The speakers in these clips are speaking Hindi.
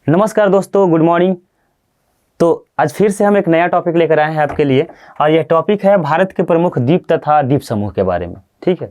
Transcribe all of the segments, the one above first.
नमस्कार दोस्तों, गुड मॉर्निंग। तो आज फिर से हम एक नया टॉपिक लेकर आए हैं आपके लिए और यह टॉपिक है भारत के प्रमुख द्वीप तथा द्वीप समूह के बारे में। ठीक है,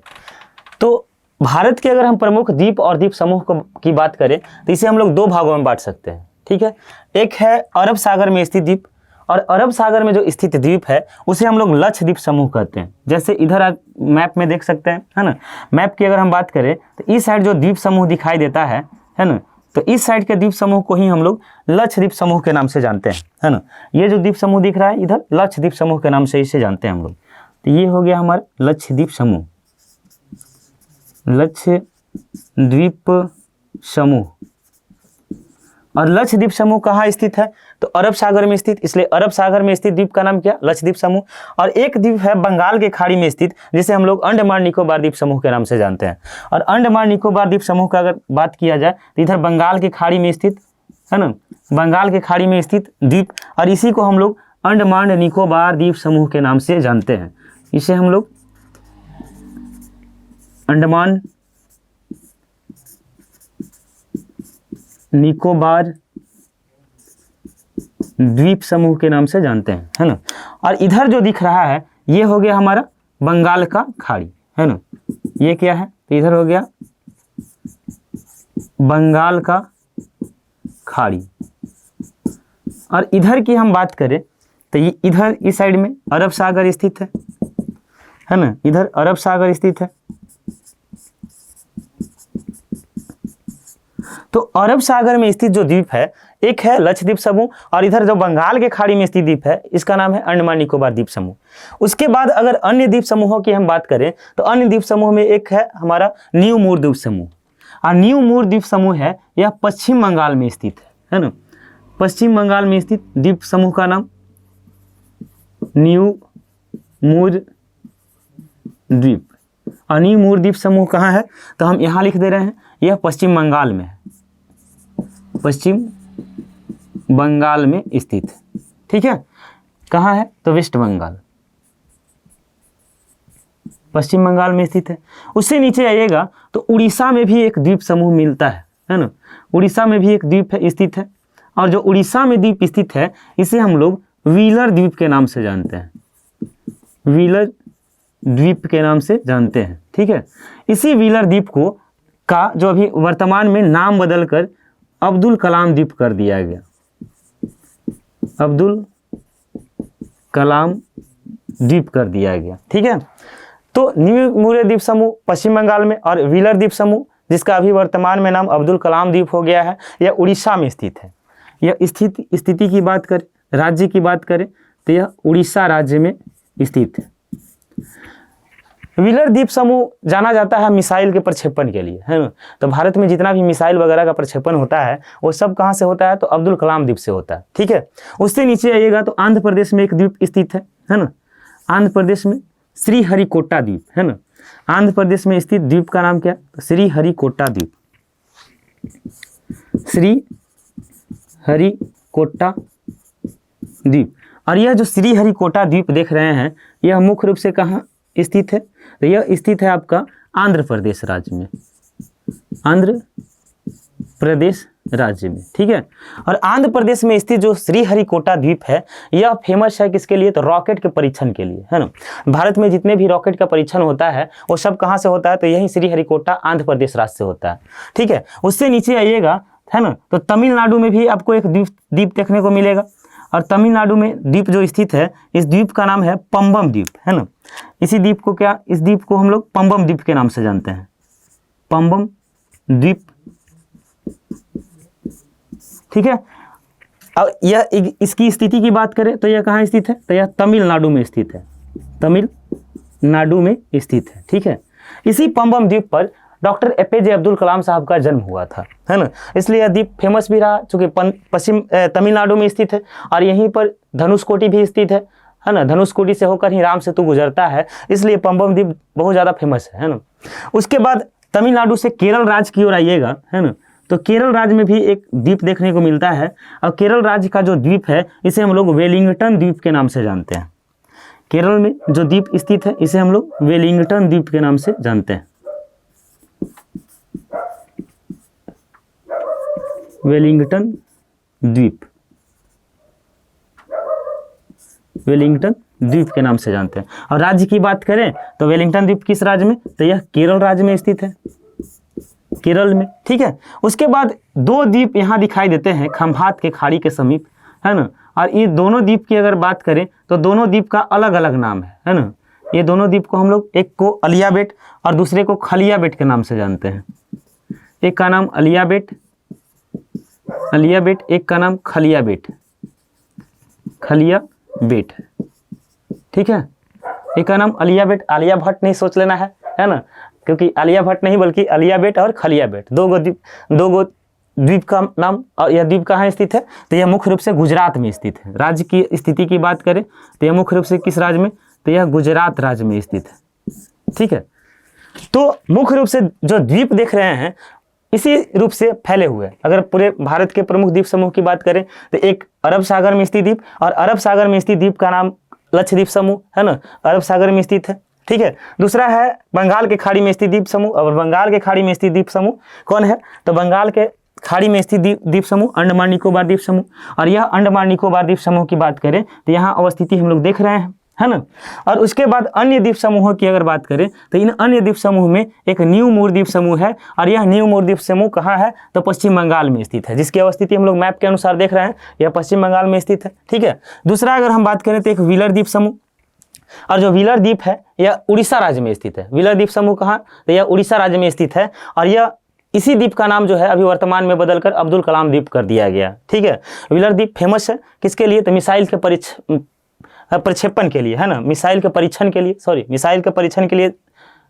तो भारत के अगर हम प्रमुख द्वीप और द्वीप समूह की बात करें तो इसे हम लोग दो भागों में बांट सकते हैं। ठीक है, एक है अरब सागर में स्थित द्वीप, और अरब सागर में जो स्थित द्वीप है उसे हम लोग लक्षद्वीप समूह कहते हैं। जैसे इधर आप मैप में देख सकते हैं, है ना। मैप की अगर हम बात करें तो इस साइड जो द्वीप समूह दिखाई देता है ना, तो इस साइड के द्वीप समूह को ही हम लोग लक्षद्वीप समूह के नाम से जानते हैं, है ना। ये जो द्वीप समूह दिख रहा है इधर, लक्षद्वीप समूह के नाम से इसे जानते हैं हम लोग। तो ये हो गया हमारा लक्षद्वीप समूह, लक्षद्वीप समूह। और लक्षद्वीप समूह कहाँ स्थित है? तो अरब सागर में स्थित, इसलिए अरब सागर में स्थित द्वीप का नाम क्या? लक्षद्वीप समूह। और एक द्वीप है बंगाल के खाड़ी में स्थित, जिसे हम लोग अंडमान निकोबार द्वीप समूह के नाम से जानते हैं। और अंडमान निकोबार द्वीप समूह का अगर बात किया जाए तो इधर बंगाल की खाड़ी में स्थित, है ना, बंगाल की खाड़ी में स्थित द्वीप, और इसी को हम लोग अंडमान निकोबार द्वीप समूह के नाम से जानते हैं। इसे हम लोग अंडमान निकोबार द्वीप समूह के नाम से जानते हैं, है ना। और इधर जो दिख रहा है ये हो गया हमारा बंगाल का खाड़ी, है ना। ये क्या है? तो इधर हो गया बंगाल का खाड़ी। और इधर की हम बात करें तो ये इधर इस साइड में अरब सागर स्थित है ना, इधर अरब सागर स्थित है। तो अरब सागर में स्थित जो द्वीप है एक है लक्षद्वीप समूह, और इधर जो बंगाल के खाड़ी में स्थित द्वीप है इसका नाम है अंडमान निकोबार द्वीप समूह। उसके बाद अगर अन्य द्वीप समूहों की हम बात करें तो अन्य द्वीप समूह में एक है हमारा न्यू मूर द्वीप समूह। और न्यू मूर द्वीप समूह है यह पश्चिम बंगाल में स्थित है ना। पश्चिम बंगाल में स्थित द्वीप समूह का नाम न्यू मूर द्वीप। और न्यू मूर द्वीप समूह कहाँ है? तो हम यहाँ लिख दे रहे हैं, यह पश्चिम बंगाल में है, पश्चिम बंगाल में स्थित है। ठीक है, कहाँ है? तो वेस्ट बंगाल, पश्चिम बंगाल में स्थित है। उससे नीचे आइएगा तो उड़ीसा में भी एक द्वीप समूह मिलता है ना। उड़ीसा में भी एक द्वीप स्थित है, और जो उड़ीसा में द्वीप स्थित है इसे हम लोग व्हीलर द्वीप के नाम से जानते हैं, व्हीलर द्वीप के नाम से जानते हैं। ठीक है, इसी व्हीलर द्वीप को का जो अभी वर्तमान में नाम बदलकर अब्दुल कलाम द्वीप कर दिया गया, अब्दुल कलाम द्वीप कर दिया गया। ठीक है, तो न्यू मूर द्वीप समूह पश्चिम बंगाल में, और व्हीलर द्वीप समूह जिसका अभी वर्तमान में नाम अब्दुल कलाम द्वीप हो गया है, यह उड़ीसा में स्थित है। यह स्थिति की बात करें, राज्य की बात करें तो यह उड़ीसा राज्य में स्थित है। व्हीलर द्वीप समूह जाना जाता है मिसाइल के प्रक्षेपण के लिए, है ना। तो भारत में जितना भी मिसाइल वगैरह का प्रक्षेपण होता है वो सब कहाँ से होता है? तो अब्दुल कलाम द्वीप से होता है। ठीक है, उससे नीचे आइएगा तो आंध्र प्रदेश में एक द्वीप स्थित है ना। आंध्र प्रदेश में श्रीहरिकोटा द्वीप, है ना। आंध्र प्रदेश में स्थित द्वीप का नाम क्या? तो श्रीहरिकोटा द्वीप, श्रीहरिकोटा द्वीप। और यह जो श्रीहरिकोटा द्वीप देख रहे हैं यह मुख्य रूप से कहाँ स्थित है? तो यह स्थित है आपका आंध्र प्रदेश राज्य में, आंध्र प्रदेश राज्य में। ठीक है, और आंध्र प्रदेश में स्थित जो श्रीहरिकोटा द्वीप है यह फेमस है किसके लिए? तो रॉकेट के परीक्षण के लिए, है ना। भारत में जितने भी रॉकेट का परीक्षण होता है वो सब कहाँ से होता है? तो यही श्रीहरिकोटा आंध्र प्रदेश राज्य से होता है। ठीक है, उससे नीचे आइएगा, है ना, तो तमिलनाडु में भी आपको एक द्वीप देखने को मिलेगा। और तमिलनाडु में द्वीप जो स्थित है इस द्वीप का नाम है पंबम द्वीप, है ना। इसी द्वीप को क्या, इस द्वीप को हम लोग पंबम द्वीप के नाम से जानते हैं, पंबम द्वीप। ठीक है, अब यह इसकी स्थिति की बात करें तो यह कहाँ स्थित है? तो यह तमिलनाडु में स्थित है, तमिलनाडु में स्थित है। ठीक है, इसी पंबम द्वीप पर डॉक्टर APJ अब्दुल कलाम साहब का जन्म हुआ था, है ना। इसलिए यह द्वीप फेमस भी रहा चूँकि पश्चिम तमिलनाडु में स्थित है, और यहीं पर धनुषकोटी भी स्थित है ना। धनुषकोटी से होकर ही राम सेतु गुजरता है, इसलिए पंबम द्वीप बहुत ज़्यादा फेमस है ना। उसके बाद तमिलनाडु से केरल राज्य की ओर आइएगा, है ना, तो केरल राज्य में भी एक द्वीप देखने को मिलता है। और केरल राज्य का जो द्वीप है इसे हम लोग वेलिंगटन द्वीप के नाम से जानते हैं। केरल में जो द्वीप स्थित है इसे हम लोग वेलिंगटन द्वीप के नाम से जानते हैं। वेलिंगटन द्वीप, वेलिंगटन द्वीप के नाम से जानते हैं। और राज्य की बात करें तो वेलिंगटन द्वीप किस राज्य में, तो यह केरल राज्य में स्थित है, केरल में, ठीक है। उसके बाद दो द्वीप यहाँ दिखाई देते हैं खंभात के खाड़ी के समीप, है ना। और ये दोनों द्वीप की अगर बात करें तो दोनों द्वीप का अलग अलग नाम है ना। ये दोनों द्वीप को हम लोग, एक को अलिया बेट और दूसरे को खलिया बेट के नाम से जानते हैं। एक का नाम अलिया बेट, एक का नाम खलिया बेट, ठीक है। एक का नाम अलिया बेट, आलिया भट्ट नहीं सोच लेना है ना, क्योंकि आलिया भट्ट नहीं बल्कि अलिया बेट और खलिया बेट, दो गो द्वीप का नाम। और यह द्वीप कहाँ स्थित है, तो यह मुख्य रूप से गुजरात में स्थित है। राज्य की स्थिति की बात करें तो यह मुख्य रूप से किस राज्य में, तो यह गुजरात राज्य में स्थित है, ठीक है। तो मुख्य रूप से जो द्वीप देख रहे हैं इसी रूप से फैले हुए। अगर पूरे भारत के प्रमुख द्वीप समूह की बात करें तो एक अरब सागर में स्थित द्वीप, और अरब सागर में स्थित द्वीप का नाम लक्षद्वीप समूह है ना, अरब सागर में स्थित है, ठीक है। दूसरा है बंगाल के खाड़ी में स्थित द्वीप समूह, और बंगाल के खाड़ी में स्थित द्वीप समूह कौन है, तो बंगाल के खाड़ी में स्थित द्वीप समूह अंडमान निकोबार द्वीप समूह। और यह अंडमान निकोबार द्वीप समूह की बात करें तो यहाँ अवस्थिति हम लोग देख रहे हैं, है ना। और उसके बाद अन्य द्वीप समूहों की अगर बात करें तो इन अन्य द्वीप समूह में एक न्यू मूर द्वीप समूह है, और यह न्यू मूर द्वीप समूह कहाँ है, तो पश्चिम बंगाल में स्थित है, जिसकी अवस्थिति हम लोग मैप के अनुसार देख रहे हैं, यह पश्चिम बंगाल में स्थित है, ठीक है। दूसरा अगर हम बात करें तो एक व्हीलर द्वीप समूह, और जो व्हीलर द्वीप है यह उड़ीसा राज्य में स्थित है। व्हीलर द्वीप समूह कहाँ, तो यह उड़ीसा राज्य में स्थित है, और यह इसी द्वीप का नाम जो है अभी वर्तमान में बदलकर अब्दुल कलाम द्वीप कर दिया गया, ठीक है। व्हीलर द्वीप फेमस है किसके लिए, तो मिसाइल के प्रक्षेपण के लिए, है ना, मिसाइल के परीक्षण के लिए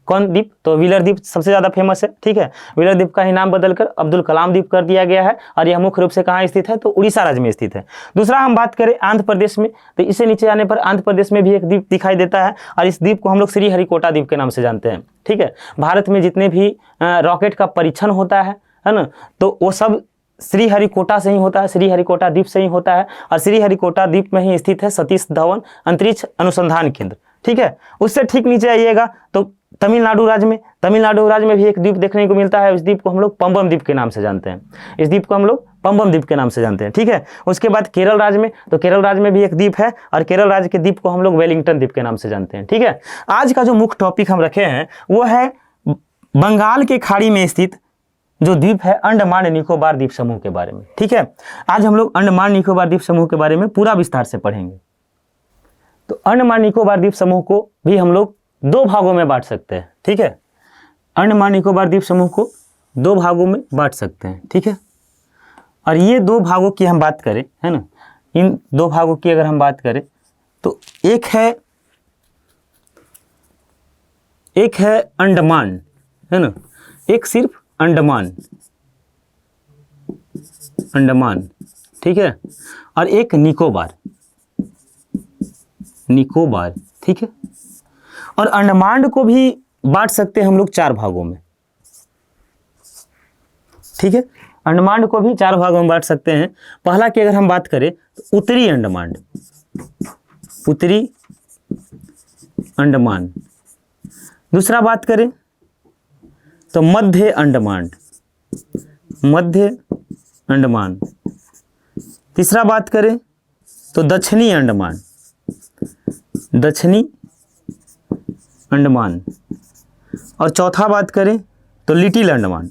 कौन द्वीप, तो व्हीलर द्वीप सबसे ज़्यादा फेमस है, ठीक है। व्हीलर द्वीप का ही नाम बदलकर अब्दुल कलाम द्वीप कर दिया गया है, और यह मुख्य रूप से कहाँ स्थित है, तो उड़ीसा राज्य में स्थित है। दूसरा हम बात करें आंध्र प्रदेश में, तो इससे नीचे आने पर आंध्र प्रदेश में भी एक द्वीप दिखाई देता है, और इस द्वीप को हम लोग श्रीहरिकोटा द्वीप के नाम से जानते हैं, ठीक है। भारत में जितने भी रॉकेट का परीक्षण होता है ना, तो वो सब श्रीहरिकोटा से ही होता है, श्रीहरिकोटा द्वीप से ही होता है, और श्रीहरिकोटा द्वीप में ही स्थित है सतीश धवन अंतरिक्ष अनुसंधान केंद्र, ठीक है। उससे ठीक नीचे आइएगा तो तमिलनाडु राज्य में भी एक द्वीप देखने को मिलता है। इस द्वीप को हम लोग पंबम द्वीप के नाम से जानते हैं, ठीक है। उसके बाद केरल राज्य में, तो केरल राज्य में भी एक द्वीप है, और केरल राज्य के द्वीप को हम लोग वेलिंगटन द्वीप के नाम से जानते हैं, ठीक है। आज का जो मुख्य टॉपिक हम रखे हैं वो है बंगाल के खाड़ी में स्थित जो द्वीप है अंडमान निकोबार द्वीप समूह के बारे में, ठीक है। आज हम लोग अंडमान निकोबार द्वीप समूह के बारे में पूरा विस्तार से पढ़ेंगे। तो अंडमान निकोबार द्वीप समूह को भी हम लोग दो भागों में बांट सकते हैं, ठीक है। अंडमान निकोबार द्वीप समूह को दो भागों में बांट सकते हैं, ठीक है। और ये दो भागों की हम बात करें, है ना, इन दो भागों की अगर हम बात करें तो एक है अंडमान, है ना, एक सिर्फ अंडमान, ठीक है, और एक निकोबार, ठीक है। और अंडमान को भी बांट सकते हैं हम लोग चार भागों में, ठीक है। अंडमान को भी चार भागों में बांट सकते हैं। पहला की अगर हम बात करें तो उत्तरी अंडमान, दूसरा बात करें तो मध्य अंडमान, तीसरा बात करें तो दक्षिणी अंडमान, और चौथा बात करें तो लिटिल अंडमान,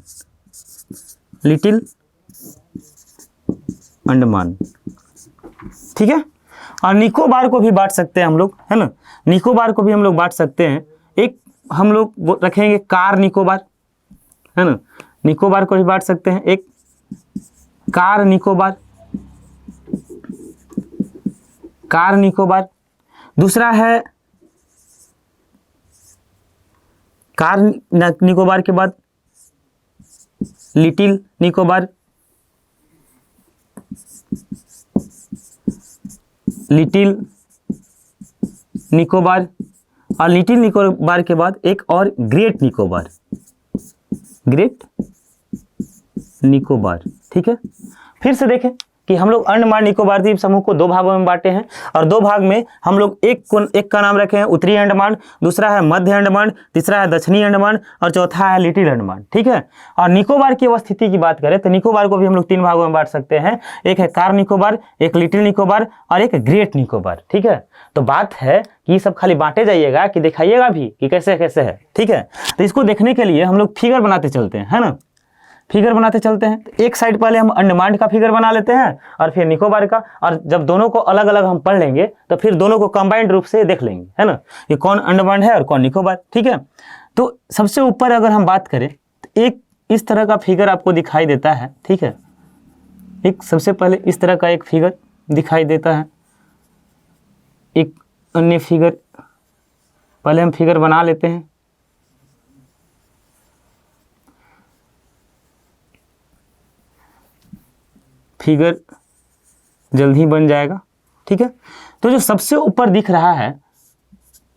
ठीक है। और निकोबार को भी बांट सकते हैं हम लोग, है ना, निकोबार को भी हम लोग बांट सकते हैं। एक हम लोग रखेंगे कार निकोबार, है ना, निकोबार को भी बांट सकते हैं, एक कार निकोबार, दूसरा है कार निकोबार के बाद लिटिल निकोबार, और लिटिल निकोबार के बाद एक और ग्रेट निकोबार, ठीक है। फिर से देखें कि हम लोग अंडमान निकोबार द्वीप समूह को दो भागों में बांटे हैं और दो भाग में हम लोग एक का नाम रखे हैं उत्तरी अंडमान, दूसरा है मध्य अंडमान, तीसरा है दक्षिणी अंडमान और चौथा है लिटिल अंडमान। ठीक है। और निकोबार की अवस्थिति की बात करें तो निकोबार को भी हम लोग तीन भागों में बांट सकते हैं, एक है कार निकोबार, एक लिटिल निकोबार और एक ग्रेट निकोबार। ठीक है। तो बात है कि ये सब खाली बांटे जाइएगा कि दिखाइएगा भी कि कैसे कैसे है। ठीक है। तो इसको देखने के लिए हम लोग फिगर बनाते चलते हैं, है ना, फिगर बनाते चलते हैं। तो एक साइड पहले हम अंडमान का फिगर बना लेते हैं और फिर निकोबार का, और जब दोनों को अलग अलग हम पढ़ लेंगे तो फिर दोनों को कंबाइंड रूप से देख लेंगे, है ना, कि कौन अंडमान है और कौन निकोबार। ठीक है। तो सबसे ऊपर अगर हम बात करें तो एक इस तरह का फिगर आपको दिखाई देता है। ठीक है। एक सबसे पहले इस तरह का एक फिगर दिखाई देता है, एक अन्य फिगर पहले हम फिगर बना लेते हैं। फिगर जल्द ही बन जाएगा। ठीक है। तो जो सबसे ऊपर दिख रहा है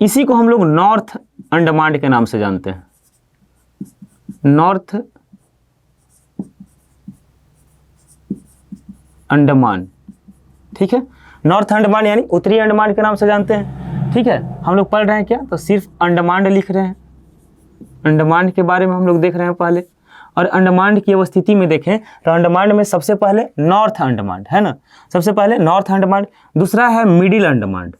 इसी को हम लोग नॉर्थ अंडमान के नाम से जानते हैं, नॉर्थ अंडमान। ठीक है। नॉर्थ अंडमान यानी उत्तरी अंडमान के नाम से जानते हैं। ठीक है। हम लोग पढ़ रहे हैं क्या, तो सिर्फ अंडमान लिख रहे हैं, अंडमान के बारे में हम लोग देख रहे हैं पहले। और अंडमान की अवस्थिति में देखें तो अंडमान में सबसे पहले नॉर्थ अंडमान है ना, सबसे पहले नॉर्थ अंडमान, दूसरा है मिडिल अंडमान,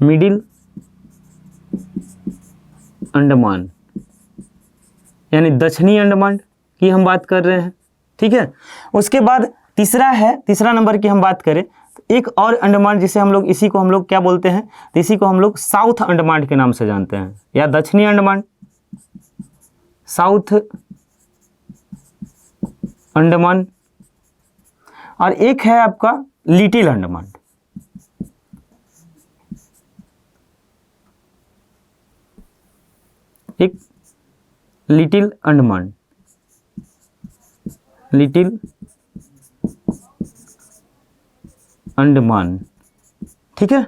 मिडिल अंडमान यानी दक्षिणी अंडमान की हम बात कर रहे हैं। ठीक है। उसके बाद तीसरा है, तीसरा नंबर की हम बात करें तो एक और अंडमान जिसे हम लोग, इसी को हम लोग क्या बोलते हैं, तो इसी को हम लोग साउथ अंडमान के नाम से जानते हैं या दक्षिणी अंडमान, साउथ अंडमान। और एक है आपका लिटिल अंडमान, एक लिटिल अंडमान, लिटिल अंडमान। ठीक है।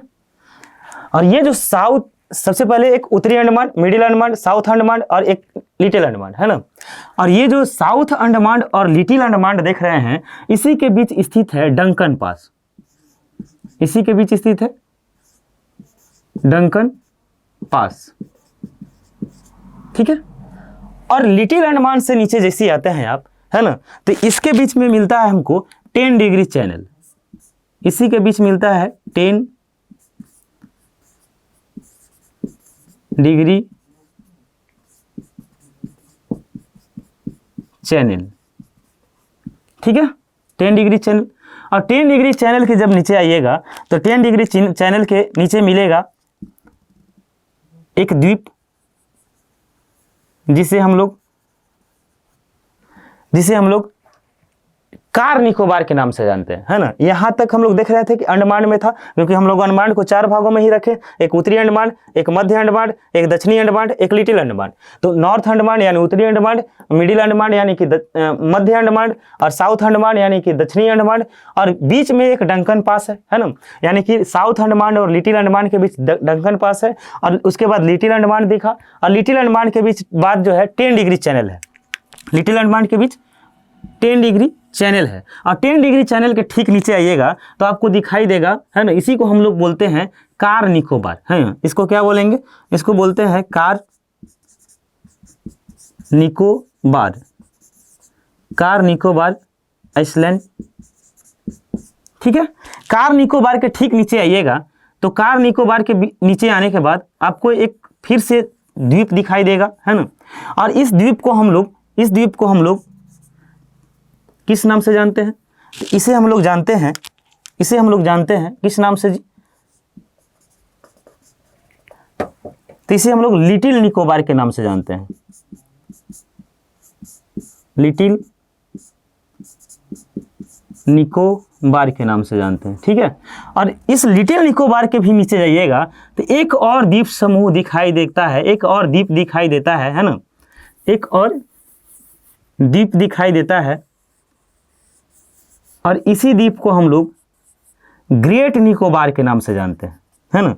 और ये जो साउथ, सबसे पहले एक उत्तरी अंडमान, मिडिल अंडमान, साउथ अंडमान और एक लिटिल अंडमान, है ना। और ये जो साउथ अंडमान और लिटिल अंडमान देख रहे हैं इसी के बीच स्थित है डंकन पास, इसी के बीच स्थित है डंकन पास। ठीक है। और लिटिल अंडमान से नीचे जैसे आते हैं आप, है ना, तो इसके बीच में मिलता है हमको 10 डिग्री चैनल, इसी के बीच मिलता है 10 डिग्री चैनल। ठीक है। 10 डिग्री चैनल। और 10 डिग्री चैनल के जब नीचे आइएगा तो 10 डिग्री चैनल के नीचे मिलेगा एक द्वीप जिसे हम लोग कार निकोबार के नाम से जानते हैं, है ना। यहां तक हम लोग देख रहे थे कि अंडमान में था, क्योंकि हम लोग अंडमान को चार भागों में ही रखे, एक उत्तरी अंडमान, एक मध्य अंडमान, एक दक्षिणी अंडमान, एक लिटिल अंडमान। तो नॉर्थ अंडमान यानी उत्तरी अंडमान, मिडिल अंडमान यानी कि मध्य अंडमान और साउथ अंडमान यानी कि दक्षिणी अंडमान, और बीच में एक डंकन पास है ना, यानी कि साउथ अंडमान और लिटिल अंडमान के बीच डंकन पास है। और उसके बाद लिटिल अंडमान दिखा, और लिटिल अंडमान के बीच बाद जो है 10 डिग्री चैनल है, लिटिल अंडमान के बीच 10 डिग्री चैनल है। और 10 डिग्री चैनल के ठीक नीचे आइएगा तो आपको दिखाई देगा, है ना, इसी को हम लोग बोलते हैं कार निकोबार, है। इसको क्या बोलेंगे, इसको बोलते हैं कार निकोबार, कार निकोबार आइसलैंड। ठीक है। कार निकोबार के ठीक नीचे आइएगा तो कार निकोबार के नीचे आने के बाद आपको एक फिर से द्वीप दिखाई देगा, है ना। और इस द्वीप को हम लोग किस नाम से जानते हैं, इसे हम लोग जानते हैं किस नाम से जी, तो इसे हम लोग लिटिल निकोबार के नाम से जानते हैं, लिटिल निकोबार के नाम से जानते हैं। ठीक है। और इस लिटिल निकोबार के भी नीचे जाइएगा तो एक और द्वीप समूह दिखाई देता है, एक और द्वीप दिखाई देता है ना, एक और द्वीप दिखाई देता है। और इसी द्वीप को हम लोग ग्रेट निकोबार के नाम से जानते हैं, है ना।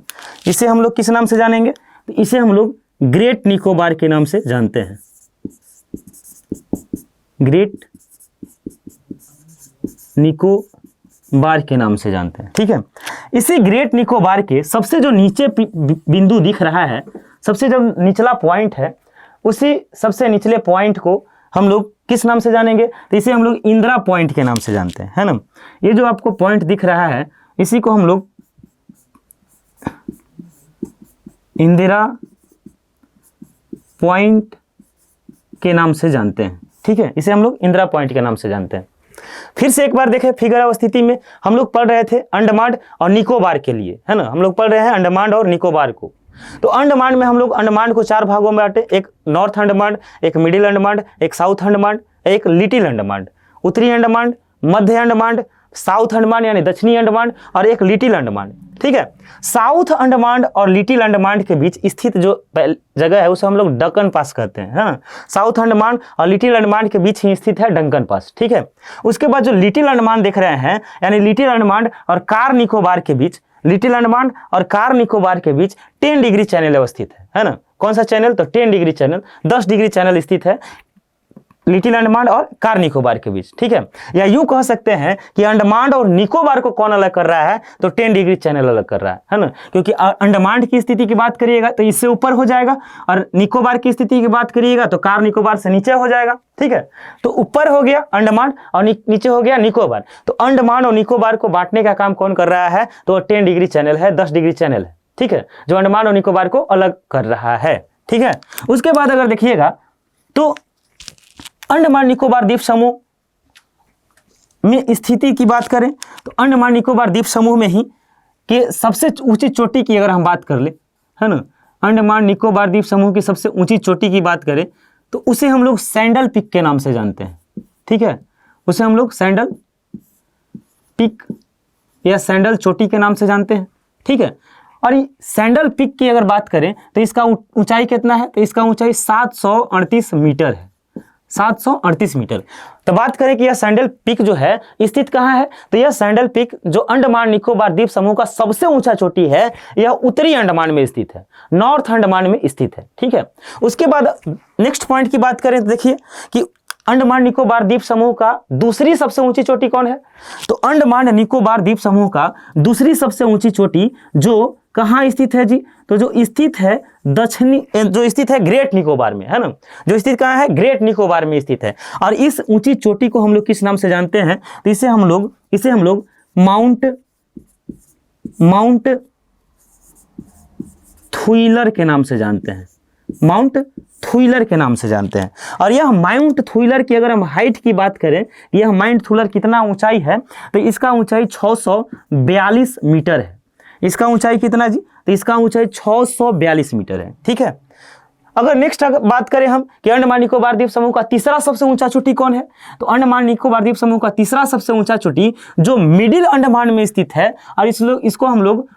इसे हम लोग किस नाम से जानेंगे, तो इसे हम लोग ग्रेट निकोबार के नाम से जानते हैं, ग्रेट निकोबार के नाम से जानते हैं। ठीक है, इसी ग्रेट निकोबार के सबसे जो नीचे बिंदु दिख रहा है, सबसे जो निचला पॉइंट है, उसी सबसे निचले पॉइंट को हम लोग किस नाम से जानेंगे? तो इसे हम लोग इंदिरा पॉइंट के नाम से जानते हैं, है ना। ये जो आपको पॉइंट दिख रहा है, इसी को हम लोग इंदिरा पॉइंट के नाम से जानते हैं। ठीक है, इसे हम लोग इंदिरा पॉइंट के नाम से जानते हैं। फिर से एक बार देखें, फिगर अवस्थिति में हम लोग पढ़ रहे थे अंडमान और निकोबार के लिए, है ना। हम लोग पढ़ रहे हैं अंडमान और निकोबार को। तो अंडमान में हम लोग अंडमान को 4 भागों में बांटे, एक नॉर्थ अंडमान, एक मिडिल अंडमान, एक साउथ अंडमान, एक लिटिल अंडमान, उत्तरी अंडमान, मध्य अंडमान, साउथ अंडमान यानी दक्षिणी अंडमान, और एक लिटिल अंडमान। ठीक है, साउथ अंडमान और लिटिल अंडमान के बीच स्थित जो जगह है उसे हम लोग डक्कन पास कहते हैं, है ना। साउथ अंडमान और लिटिल अंडमान के बीच ही स्थित है डक्कन पास। ठीक है, उसके बाद जो लिटिल अंडमान देख रहे हैं, यानी लिटिल अंडमान और कार निकोबार के बीच, लिटिल अंडमान और कार निकोबार के बीच 10 डिग्री चैनल अवस्थित है ना। कौन सा चैनल? तो 10 डिग्री चैनल, 10 डिग्री चैनल स्थित है लिटिल अंडमान और कार निकोबार के बीच। ठीक है, या यूं कह सकते हैं कि अंडमान और निकोबार को कौन अलग कर रहा है? तो 10 डिग्री चैनल अलग कर रहा है ना। क्योंकि अंडमान की स्थिति की बात करिएगा तो इससे ऊपर हो जाएगा, और निकोबार की स्थिति की बात करिएगा तो कार निकोबार से नीचे हो जाएगा। ठीक है, तो ऊपर हो गया अंडमान और नीचे हो गया निकोबार। तो अंडमान और निकोबार को बांटने का काम कौन कर रहा है? तो 10 डिग्री चैनल है, 10 डिग्री चैनल है। ठीक है, जो अंडमान और निकोबार को अलग कर रहा है। ठीक है, उसके बाद अगर देखिएगा तो अंडमान निकोबार द्वीप समूह में स्थिति की बात करें तो अंडमान निकोबार द्वीप समूह में ही कि सबसे ऊंची चोटी की अगर हम बात कर ले, है ना, अंडमान निकोबार द्वीप समूह की सबसे ऊंची चोटी की बात करें तो उसे हम लोग सैंडल पिक के नाम से जानते हैं। ठीक है, उसे हम लोग सैंडल पिक या सैंडल चोटी के नाम से जानते हैं। ठीक है, और सैंडल पिक की अगर बात करें तो इसका ऊंचाई कितना है? तो इसका ऊंचाई 738 मीटर है, 738 मीटर। तो बात करें कि यह सैंडल पिक जो है स्थित कहाँ है? तो यह सैंडल पिक जो अंडमान निकोबार द्वीप समूह का सबसे ऊंचा चोटी है, यह उत्तरी अंडमान में स्थित है, नॉर्थ अंडमान में स्थित है। ठीक है, उसके बाद नेक्स्ट पॉइंट की बात करें तो देखिए कि अंडमान निकोबार द्वीप समूह का दूसरी सबसे ऊंची चोटी कौन है? तो अंडमान निकोबार द्वीप समूह का दूसरी सबसे ऊंची चोटी जो कहाँ स्थित है जी? तो जो स्थित है दक्षिणी, जो स्थित है ग्रेट निकोबार में, है ना। जो स्थित कहाँ है? ग्रेट निकोबार में स्थित है। और इस ऊंची चोटी को हम लोग किस नाम से जानते हैं? तो इसे हम लोग माउंट थुइलर के नाम से जानते हैं, माउंट थुइलर के नाम से जानते हैं। और यह माउंट थुइलर की अगर हम हाइट की बात करें, यह माउंट थुइलर कितना ऊंचाई है? तो इसका ऊंचाई 642 मीटर है। इसका ऊंचाई कितना जी? तो इसका ऊंचाई 642 मीटर है। ठीक है, अगर नेक्स्ट बात करें हम कि अंडमान निकोबार द्वीप समूह का तीसरा सबसे ऊंचा चोटी कौन है? तो अंडमान निकोबार द्वीप समूह का तीसरा सबसे ऊंचा चोटी जो मिडिल अंडमान में स्थित है, और इसको हम लोग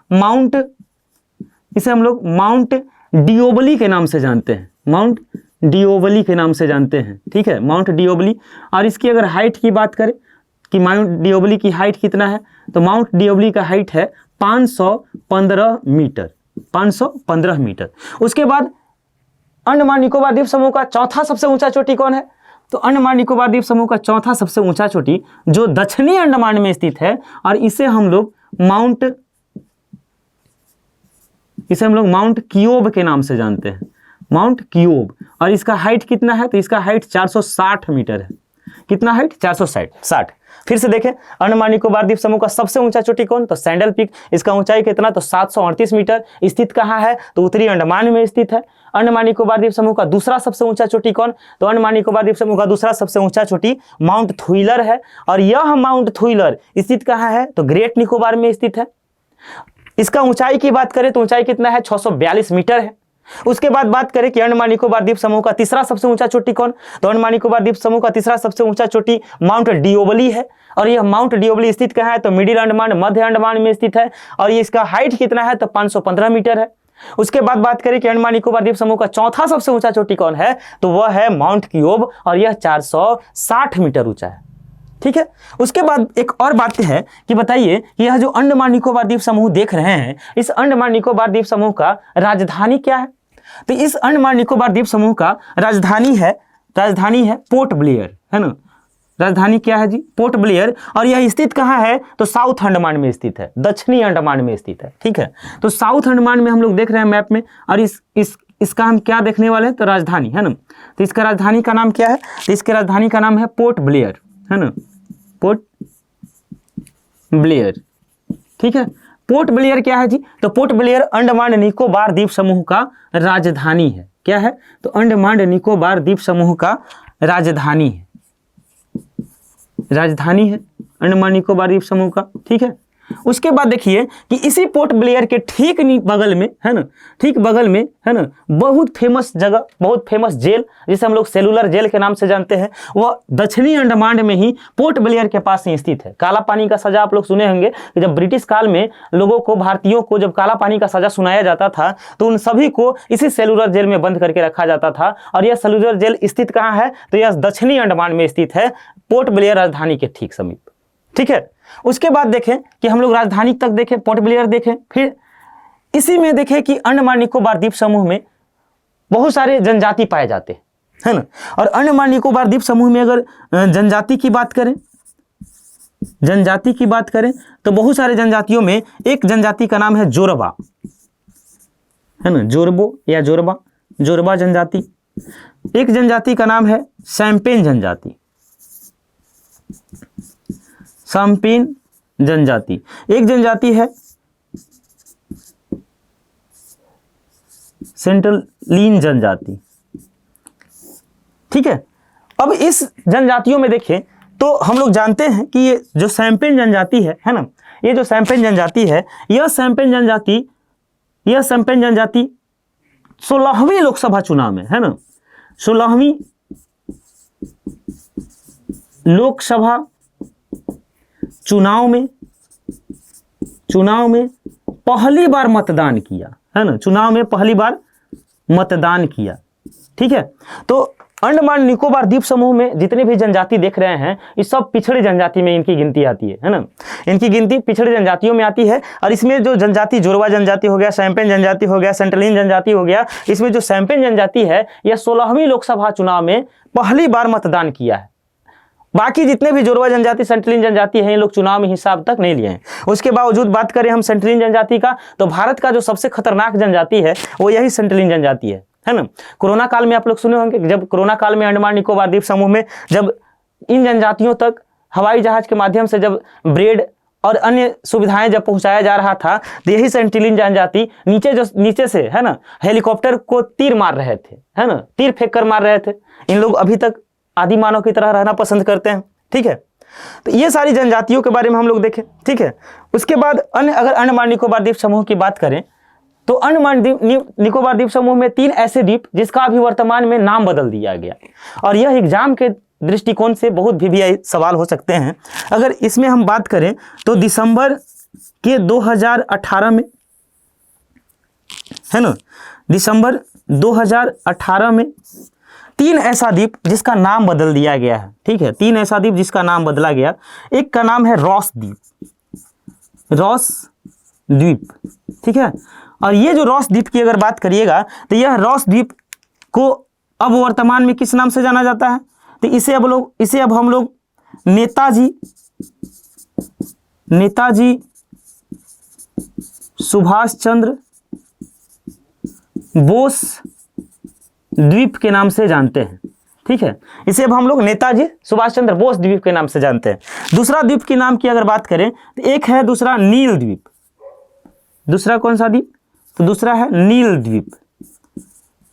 माउंट डिओबली के नाम से जानते हैं, माउंट डिओबली के नाम से जानते हैं। ठीक है, माउंट डिओबली। और इसकी अगर हाइट की बात करें कि माउंट डिओबली की हाइट कितना है, तो माउंट डिओबली का हाइट है 515 मीटर, 515 मीटर। उसके बाद अंडमान निकोबार द्वीप समूह का चौथा सबसे ऊंचा चोटी कौन है? तो अंडमान निकोबार द्वीप समूह का चौथा सबसे ऊंचा चोटी जो दक्षिणी अंडमान में स्थित है, और इसे हम लोग माउंट कियोब के नाम से जानते हैं, माउंट कियोब। और इसका हाइट कितना है? तो इसका हाइट 460 मीटर है। कितना हाइट? 460। फिर से देखें, अंडमान निकोबार द्वीप समूह का सबसे ऊंचा चोटी कौन? तो सैंडल पीक। इसका ऊंचाई कितना? तो 738 मीटर। स्थित कहाँ है? तो उत्तरी अंडमान में स्थित है। अंडमान निकोबार द्वीप समूह का दूसरा सबसे ऊंचा चोटी कौन? तो अंडमान निकोबार द्वीप समूह का दूसरा सबसे ऊंचा चोटी माउंट थुइलर है। और यह माउंट थुइलर स्थित कहाँ है? तो ग्रेट निकोबार में स्थित है। इसका ऊंचाई की बात करें तो ऊंचाई कितना है? 642 मीटर है। उसके बाद बात करें कि अंडमान निकोबार द्वीप समूह का तीसरा सबसे ऊंचा चोटी कौन? तो अंडमान निकोबार द्वीप समूह का तीसरा सबसे ऊंचा चोटी माउंट डिओबली है। और यह माउंट डिओबली स्थित कहाँ है? तो मिडिल अंडमान, मध्य अंडमान में स्थित है। और ये इसका हाइट कितना है? तो 515 मीटर है। उसके बाद बात करें कि अंडमान निकोबार द्वीप समूह का चौथा सबसे ऊंचा चोटी कौन है? तो वह है माउंट कियोब, और यह 460 मीटर ऊंचा है। ठीक है, उसके बाद एक और बात है कि बताइए कि यह जो अंडमान निकोबार द्वीप समूह देख रहे हैं, इस अंडमान निकोबार द्वीप समूह का राजधानी क्या है? तो इस अंडमान निकोबार द्वीप समूह का राजधानी है पोर्ट ब्लेयर, है ना। राजधानी क्या है जी? Port Blair. और यह स्थित कहाँ है? तो साउथ अंडमान में स्थित है, दक्षिणी अंडमान में स्थित है। ठीक है, तो साउथ अंडमान में हम लोग देख रहे हैं मैप में। और इसका हम क्या देखने वाले हैं? तो राजधानी है ना। तो इसका राजधानी का नाम क्या है? तो इसके राजधानी का नाम है पोर्ट ब्लेयर, है ना, पोर्ट ब्लेयर। ठीक है, पोर्ट ब्लेयर क्या है जी? तो पोर्ट ब्लेयर अंडमान निकोबार द्वीप समूह का राजधानी है। क्या है? तो अंडमान निकोबार द्वीप समूह का राजधानी है, राजधानी है अंडमान निकोबार द्वीप समूह का। ठीक है, उसके बाद देखिए कि इसी पोर्ट ब्लेयर के ठीक बगल में, है ना, ठीक बगल में, है ना, बहुत फेमस जगह, बहुत फेमस जेल जिसे हम लोग सेलुलर जेल के नाम से जानते हैं, वह दक्षिणी अंडमान में ही पोर्ट ब्लेयर के पास ही स्थित है। काला पानी का सजा आप लोग सुने होंगे कि जब ब्रिटिश काल में लोगों को, भारतीयों को जब काला पानी का सजा सुनाया जाता था तो उन सभी को इसी सेलुलर जेल में बंद करके रखा जाता था। और यह सेलुलर जेल स्थित कहाँ है? तो यह दक्षिणी अंडमान में स्थित है, पोर्ट ब्लेयर राजधानी के ठीक समीप। ठीक है, उसके बाद देखें कि हम लोग राजधानी तक देखें, पोर्ट ब्लेयर देखें, फिर इसी में देखें कि अंडमान निकोबार द्वीप समूह में बहुत सारे जनजाति पाए जाते हैं, है ना। और अंडमान निकोबार द्वीप समूह में अगर जनजाति की बात करें, जनजाति की बात करें तो बहुत सारे जनजातियों में एक जनजाति का नाम है जोरबा, है ना, जोरबो या जोरबा, जोरबा जनजाति। एक जनजाति का नाम है सैम्पेन जनजाति, सैम्पेन जनजाति। एक जनजाति है सेंट्रलीन जनजाति। ठीक है, अब इस जनजातियों में देखें तो हम लोग जानते हैं कि ये जो सैम्पेन जनजाति है ना, ये जो सैम्पेन जनजाति है, यह सैम्पेन जनजाति 16वीं लोकसभा चुनाव में, है ना, 16वीं लोकसभा चुनाव में पहली बार मतदान किया, है ना, चुनाव में पहली बार मतदान किया। ठीक है, तो अंडमान निकोबार द्वीप समूह में जितने भी जनजाति देख रहे हैं, ये सब पिछड़ी जनजाति में इनकी गिनती आती है ना, इनकी गिनती पिछड़ी जनजातियों में आती है। और इसमें जो जनजाति जोरवा जनजाति हो गया, सैम्पेन जनजाति हो गया, सेंट्रलीन जनजाति हो गया, इसमें जो सैम्पेन जनजाति है यह 16वीं लोकसभा चुनाव में पहली बार मतदान किया है। बाकी जितने भी जोरवा जनजाति, सेंट्रलीन जनजाति है, ये लोग चुनाव में हिस्सा अब तक नहीं लिए हैं। उसके बावजूद बात करें हम सेंट्रलीन जनजाति का, तो भारत का जो सबसे खतरनाक जनजाति है वो यही सेंट्रलीन जनजाति है ना। कोरोना काल में आप लोग सुने होंगे, जब कोरोना काल में अंडमान निकोबार द्वीप समूह में जब इन जनजातियों तक हवाई जहाज के माध्यम से जब ब्रेड और अन्य सुविधाएं जब पहुंचाया जा रहा था, तो यही सेंट्रलीन जनजाति नीचे से, है ना, हेलीकॉप्टर को तीर मार रहे थे, है ना, तीर फेंक कर मार रहे थे। इन लोग अभी तक आदि मानव की तरह रहना पसंद करते हैं। ठीक है, तो ये सारी जनजातियों के बारे में हम लोग देखें। ठीक है, उसके बाद अगर अंडमान निकोबार द्वीप समूह की बात करें तो अंडमान निकोबार द्वीप समूह में 3 ऐसे द्वीप जिसका अभी वर्तमान में नाम बदल दिया गया, और यह एग्जाम के दृष्टिकोण से बहुत भी सवाल हो सकते हैं। अगर इसमें हम बात करें तो दिसंबर के 2018 में, है ना, दिसंबर 2018 में 3 ऐसा द्वीप जिसका नाम बदल दिया गया है। ठीक है, 3 ऐसा द्वीप जिसका नाम बदला गया। एक का नाम है रॉस द्वीप, रॉस द्वीप। ठीक है, और ये जो रॉस द्वीप की अगर बात करिएगा तो यह रॉस द्वीप को अब वर्तमान में किस नाम से जाना जाता है? तो इसे अब हम लोग नेताजी सुभाष चंद्र बोस द्वीप के नाम से जानते हैं। ठीक है, इसे अब हम लोग नेताजी सुभाष चंद्र बोस द्वीप के नाम से जानते हैं। दूसरा द्वीप के नाम की अगर बात करें तो एक है दूसरा नील द्वीप। दूसरा कौन सा द्वीप? तो दूसरा है नील द्वीप,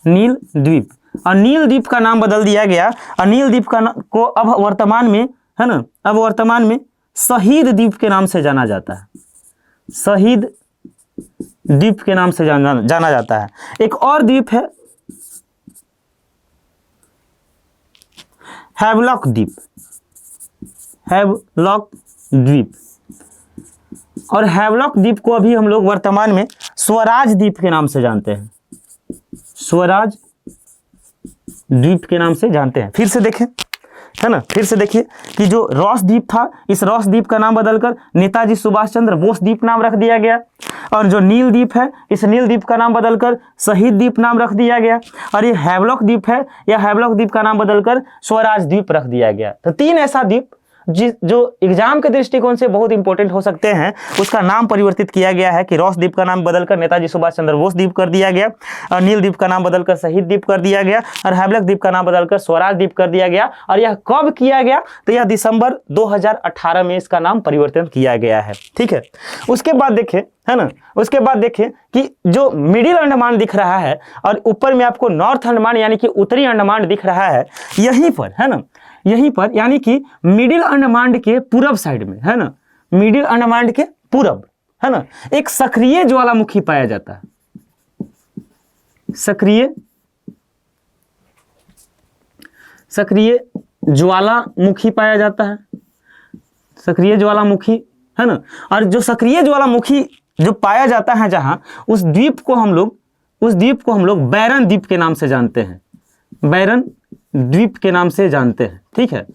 नील द्वीप। और नील द्वीप का नाम बदल दिया गया, और नील द्वीप को अब वर्तमान में, है ना, अब वर्तमान में शहीद द्वीप के नाम से जाना जाता है, शहीद द्वीप के नाम से जाना जाता है। एक और द्वीप है हैवलॉक द्वीप, हैवलॉक द्वीप। और हैवलॉक द्वीप को अभी हम लोग वर्तमान में स्वराज द्वीप के नाम से जानते हैं, स्वराज द्वीप के नाम से जानते हैं। फिर से देखें, है ना। फिर से देखिए कि जो रॉस द्वीप था, इस रॉस द्वीप का नाम बदलकर नेताजी सुभाष चंद्र बोस द्वीप नाम रख दिया गया। और जो नील द्वीप है, इस नील द्वीप का नाम बदलकर शहीद द्वीप नाम रख दिया गया। और ये हैवलॉक द्वीप है, या हैवलॉक द्वीप का नाम बदलकर स्वराज द्वीप रख दिया गया। तो 3 ऐसा द्वीप जो एग्जाम के दृष्टिकोण से बहुत इंपॉर्टेंट हो सकते हैं, उसका नाम परिवर्तित किया गया है कि रॉस द्वीप का नाम बदलकर नेताजी सुभाष चंद्र बोस द्वीप कर दिया गया, और नील द्वीप का नाम बदलकर शहीद द्वीप कर दिया गया, और हैवलॉक द्वीप का नाम बदलकर स्वराज द्वीप कर दिया गया। और यह कब किया गया? तो यह दिसंबर 2018 में इसका नाम परिवर्तन किया गया है। ठीक है, उसके बाद देखें, है ना, उसके बाद देखें कि जो मिडिल अंडमान दिख रहा है और ऊपर में आपको नॉर्थ अंडमान यानी कि उत्तरी अंडमान दिख रहा है, यहीं पर, है ना, यहीं पर, यानी कि मिडिल अंडमान के पूरब साइड में, है ना, मिडिल अंडमान के पूरब, है ना, एक सक्रिय ज्वालामुखी पाया जाता है। सक्रिय ज्वालामुखी पाया जाता है, सक्रिय ज्वालामुखी, है ना। और जो सक्रिय ज्वालामुखी जो पाया जाता है जहां, उस द्वीप को हम लोग बैरन द्वीप के नाम से जानते हैं, बैरन द्वीप के नाम से जानते हैं। ठीक है,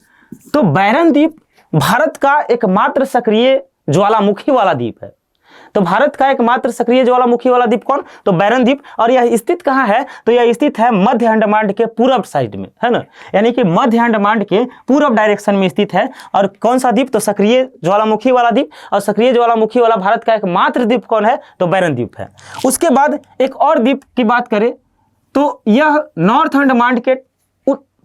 तो बैरन द्वीप भारत का एकमात्र सक्रिय ज्वालामुखी वाला द्वीप है। तो भारत का एकमात्र सक्रिय ज्वालामुखी वाला द्वीप कौन? तो बैरन द्वीप। और यह स्थित कहाँ है? तो यह स्थित है मध्य अंडमान के पूरब साइड में, है ना, यानी कि मध्य अंडमान के पूरब डायरेक्शन में स्थित है। और कौन सा द्वीप? तो सक्रिय ज्वालामुखी वाला द्वीप। और सक्रिय ज्वालामुखी वाला भारत का एकमात्र द्वीप कौन है? तो बैरन द्वीप है। उसके बाद एक और द्वीप की बात करें तो यह नॉर्थ अंडमान के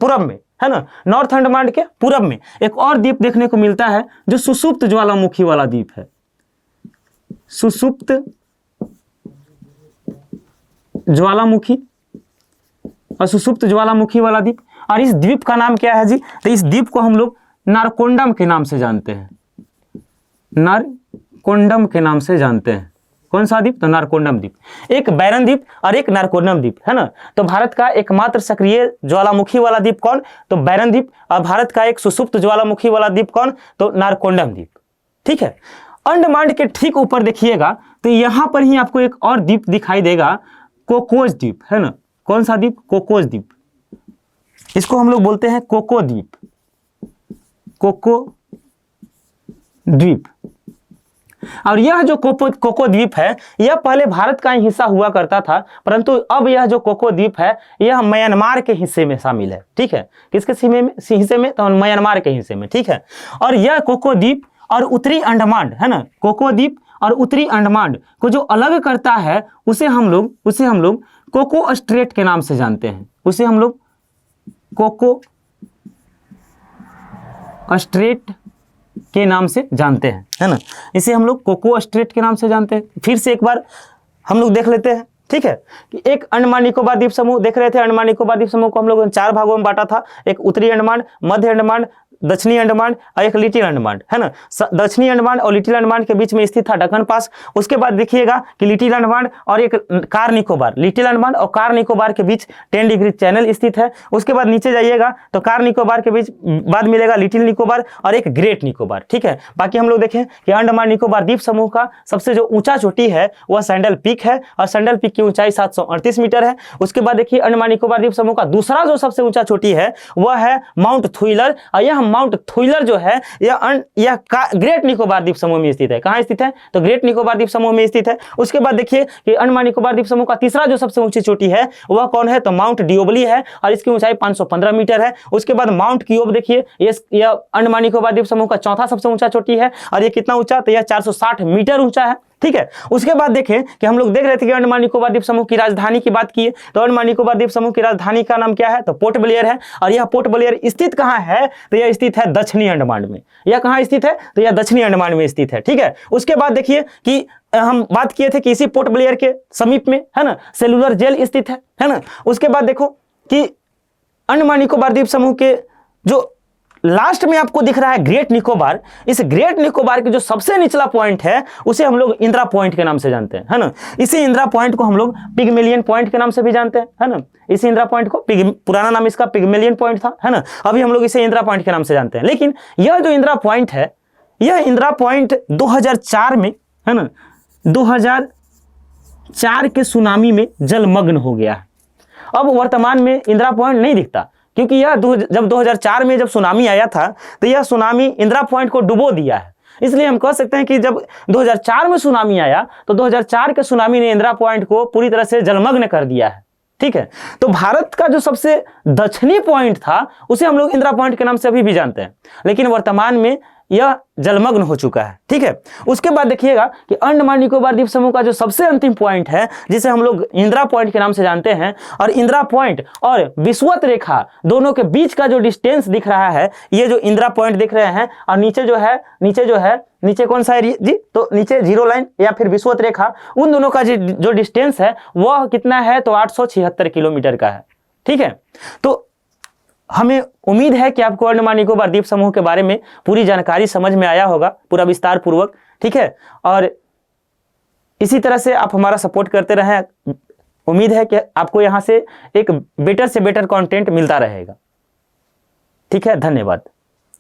पूरब में, है ना, नॉर्थ अंडमान के पूरब में एक और द्वीप देखने को मिलता है जो सुषुप्त ज्वालामुखी वाला द्वीप है, सुषुप्त ज्वालामुखी और सुषुप्त ज्वालामुखी वाला द्वीप। और इस द्वीप का नाम क्या है जी? तो इस द्वीप को हम लोग नारकोंडम के नाम से जानते हैं, नारकोंडम के नाम से जानते हैं। कौन सा द्वीप? तो नारकोंडम द्वीप। एक बैरन द्वीप और एक नारकोंडम द्वीप, है ना। तो भारत का एकमात्र सक्रिय ज्वालामुखी वाला द्वीप कौन? तो बैरन द्वीप। और भारत का एक सुषुप्त ज्वालामुखी वाला द्वीप कौन? तो नारकोंडम द्वीप। ठीक है, अंडमान के ठीक ऊपर देखिएगा तो यहां पर ही आपको एक और द्वीप दिखाई देगा, कोकोस द्वीप, है ना। कौन सा द्वीप? कोकोस द्वीप। इसको हम लोग बोलते हैं कोको द्वीप, कोको द्वीप। और यह जो कोको द्वीप है, यह पहले भारत का ही हिस्सा हुआ करता था, परंतु अब यह जो कोको द्वीप है यह म्यांमार के हिस्से में शामिल है। ठीक है, किसके हिस्से में? तो म्यांमार के हिस्से में। ठीक है, और यह कोको द्वीप और उत्तरी अंडमान, है ना, कोको द्वीप और उत्तरी अंडमान को जो अलग करता है उसे हम लोग कोको स्ट्रेट के नाम से जानते हैं, उसे हम लोग कोको स्ट्रेट के नाम से जानते हैं, है ना, इसे हम लोग कोको स्ट्रेट के नाम से जानते हैं। फिर से एक बार हम लोग देख लेते हैं। ठीक है, कि एक अंडमान निकोबार द्वीप समूह देख रहे थे। अंडमान निकोबार द्वीप समूह को हम लोग 4 भागों में बांटा था, एक उत्तरी अंडमान, मध्य अंडमान, दक्षिणी अंडमान और एक लिटिल अंडमान, है ना। दक्षिणी अंडमान और लिटिल अंडमान के बीच में स्थित था दक्कन पास। उसके बाद देखिएगा कि लिटिल अंडमान और एक कार निकोबार, लिटिल अंडमान और कार निकोबार के बीच 10 डिग्री चैनल स्थित है। उसके बाद नीचे जाइएगा तो कार निकोबार के बीच बाद मिलेगा लिटिल निकोबार और एक ग्रेट निकोबार। ठीक है, बाकी हम लोग देखें कि अंडमान निकोबार द्वीप समूह का सबसे जो ऊंचा चोटी है वह सैंडल पीक है और सैंडल पीक की ऊंचाई 738 मीटर है। उसके बाद देखिए अंडमान निकोबार द्वीप समूह का दूसरा जो सबसे ऊंचा चोटी है वह है माउंट थुइलर। और यह माउंट थुइलर जो है यह ग्रेट निकोबार द्वीप समूह में स्थित है। कहां स्थित है? तो ग्रेट निकोबार द्वीप समूह में स्थित है। उसके बाद देखिए कि अंडमान निकोबार द्वीप समूह का तीसरा जो सबसे ऊंची चोटी है वह कौन है? तो माउंट डिओबली है और इसकी ऊंचाई 515 मीटर है। उसके बाद माउंट कियोब देखिए, यह अंडमान निकोबार द्वीप समूह का चौथा सबसे ऊंचा चोटी है और यह कितना ऊंचा? तो यह 460 मीटर ऊंचा है। ठीक है, उसके बाद देखें कि हम लोग देख रहे थे कि अंडमान निकोबार द्वीप समूह की राजधानी की बात की, तो अंडमान निकोबार द्वीप समूह की राजधानी का नाम क्या है? तो पोर्ट ब्लेयर है। और यह पोर्ट ब्लेयर स्थित कहां है? तो यह स्थित है दक्षिणी अंडमान में। यह कहां स्थित है? तो यह दक्षिणी अंडमान में स्थित है। ठीक है, उसके बाद देखिए कि हम बात किए थे कि इसी पोर्ट ब्लेयर के समीप में, है ना, सेलुलर जेल स्थित है ना। उसके बाद देखो कि अंडमान निकोबार द्वीप समूह के जो लास्ट में आपको दिख रहा है ग्रेट निकोबार, इस ग्रेट निकोबार के जो सबसे निचला पॉइंट है उसे हम लोग इंदिरा पॉइंट के नाम से जानते हैं, है ना। इसी इंदिरा पॉइंट को हम लोग पिगमेलियन पॉइंट के नाम से भी जानते हैं, है ना। इसी इंदिरा पॉइंट को पुराना नाम इसका पिगमेलियन पॉइंट था, है ना। अभी हम लोग इसे इंदिरा पॉइंट के नाम से जानते हैं। लेकिन यह जो इंदिरा पॉइंट है, यह इंदिरा पॉइंट 2004 में, है ना, 2004 के सुनामी में जलमग्न हो गया है। अब वर्तमान में इंदिरा पॉइंट नहीं दिखता, क्योंकि यह जब 2004 में जब सुनामी आया था तो यह सुनामी इंदिरा पॉइंट को डुबो दिया है। इसलिए हम कह सकते हैं कि जब 2004 में सुनामी आया तो 2004 के सुनामी ने इंदिरा पॉइंट को पूरी तरह से जलमग्न कर दिया है। ठीक है, तो भारत का जो सबसे दक्षिणी पॉइंट था उसे हम लोग इंदिरा पॉइंट के नाम से अभी भी जानते हैं, लेकिन वर्तमान में यह जलमग्न हो चुका है। ठीक है, उसके बाद देखिएगा कि अंडमान निकोबार द्वीप समूह का जो सबसे अंतिम पॉइंट है जिसे हम लोग इंदिरा पॉइंट के नाम से जानते हैं, और इंदिरा पॉइंट और विषुवत रेखा दोनों के बीच का जो डिस्टेंस दिख रहा है, ये जो इंदिरा पॉइंट दिख रहे हैं, और नीचे कौन सा है जी, तो नीचे जीरो लाइन या फिर विषुवत रेखा, उन दोनों का जो डिस्टेंस है वह कितना है, तो 876 किलोमीटर का है। ठीक है, तो हमें उम्मीद है कि आपको अंडमान निकोबार द्वीप समूह के बारे में पूरी जानकारी समझ में आया होगा, पूरा विस्तार पूर्वक। ठीक है, और इसी तरह से आप हमारा सपोर्ट करते रहें। उम्मीद है कि आपको यहाँ से एक बेटर से बेटर कंटेंट मिलता रहेगा। ठीक है, धन्यवाद।